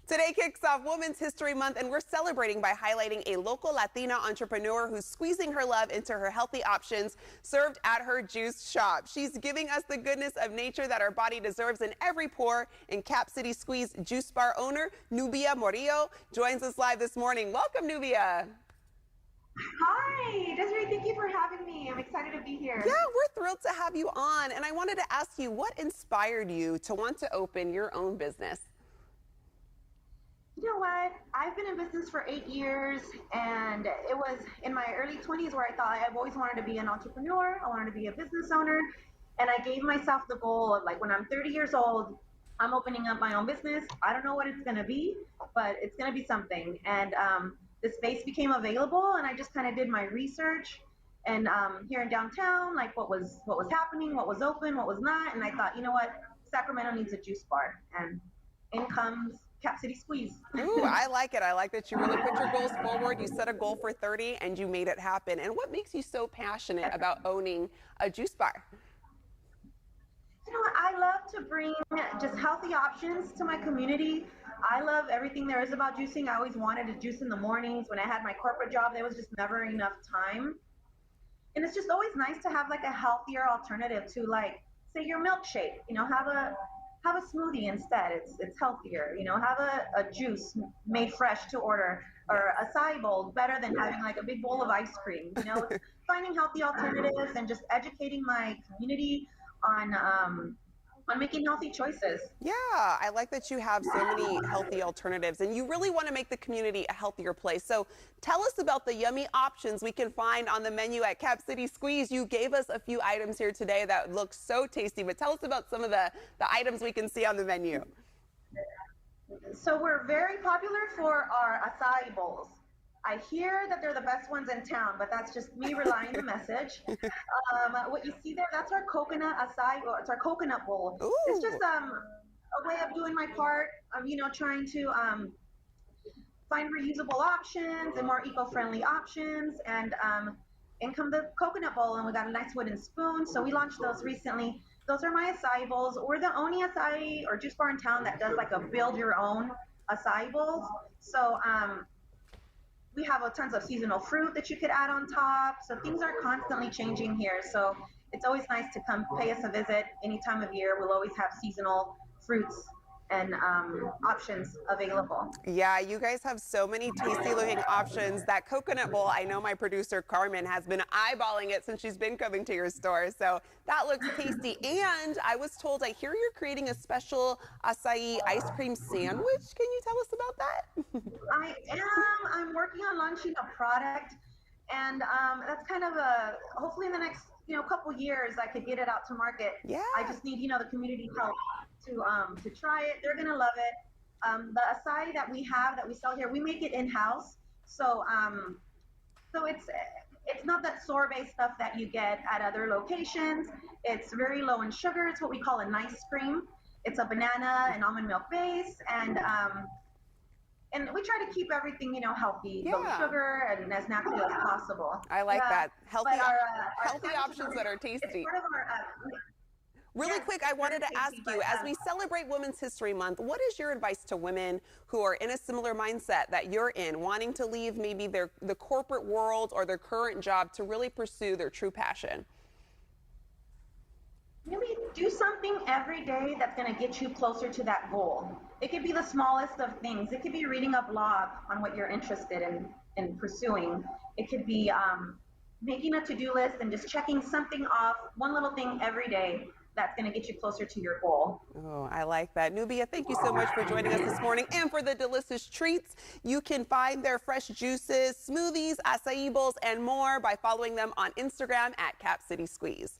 Today kicks off Women's History Month, and we're celebrating by highlighting a local Latina entrepreneur who's squeezing her love into her healthy options served at her juice shop. She's giving us the goodness of nature that our body deserves in every pour. And Cap City Squeeze Juice Bar owner Nubia Morillo joins us live this morning. Welcome, Nubia. Hi, Desiree, thank you for having me. I'm excited to be here. Yeah, we're thrilled to have you on. And I wanted to ask you, what inspired you to want to open your own business? You know what? I've been in business for 8 years, and it was in my early 20s where I thought I've always wanted to be an entrepreneur. I wanted to be a business owner. And I gave myself the goal of, like, when I'm 30 years old, I'm opening up my own business. I don't know what it's going to be, but it's going to be something. And the space became available, and I just kind of did my research. And here in downtown, like what was happening, what was open, what was not. And I thought, you know what? Sacramento needs a juice bar. And in comes Cap City Squeeze. Ooh, I like it. I like that you really put your goals forward. You set a goal for 30 and you made it happen. And what makes you so passionate about owning a juice bar? You know what? I love to bring just healthy options to my community. I love everything there is about juicing. I always wanted to juice in the mornings. When I had my corporate job, there was just never enough time. And it's just always nice to have like a healthier alternative to, like, say, your milkshake. You know, have a smoothie instead. It's healthier. You know, have a juice made fresh to order, or a acai bowl, better than having like a big bowl of ice cream. You know, it's finding healthy alternatives and just educating my community on making healthy choices. Yeah, I like that you have so many healthy alternatives, and you really want to make the community a healthier place. So tell us about the yummy options we can find on the menu at Cap City Squeeze. You gave us a few items here today that look so tasty, but tell us about some of the items we can see on the menu. So we're very popular for our acai bowls. I hear that they're the best ones in town, but that's just me relaying the message. What you see there, that's our coconut acai, or it's our coconut bowl. Ooh. It's just a way of doing my part of, you know, trying to find reusable options and more eco-friendly options. And in come the coconut bowl, and we got a nice wooden spoon. So we launched those recently. Those are my acai bowls. We're the only acai or juice bar in town that does like a build your own acai bowls. So we have tons of seasonal fruit that you could add on top. So things are constantly changing here. So it's always nice to come pay us a visit any time of year. We'll always have seasonal fruits and options available. Yeah, you guys have so many tasty looking options. That coconut bowl, I know my producer Carmen has been eyeballing it since she's been coming to your store. So that looks tasty. And I was told, I hear you're creating a special acai ice cream sandwich. Can you tell us about that? I am. I'm working on launching a product, and that's kind of hopefully in the next couple years I could get it out to market. Yeah. I just need the community help to try it. They're gonna love it. The acai that we sell here, we make it in house. So it's not that sorbet stuff that you get at other locations. It's very low in sugar. It's what we call a nice cream. It's a banana and almond milk base, and we try to keep everything, healthy, low sugar, and as natural as possible. I like that. Healthy, healthy our options that are tasty. It's part of our, Really quick, I wanted to ask you, as we celebrate Women's History Month, what is your advice to women who are in a similar mindset that you're in, wanting to leave maybe the corporate world or their current job to really pursue their true passion? Really do something every day that's going to get you closer to that goal. It could be the smallest of things. It could be reading a blog on what you're interested in pursuing. It could be making a to-do list and just checking something off, one little thing every day that's going to get you closer to your goal. Oh, I like that. Nubia, thank you so much for joining us this morning and for the delicious treats. You can find their fresh juices, smoothies, acai bowls, and more by following them on Instagram at Cap City Squeeze.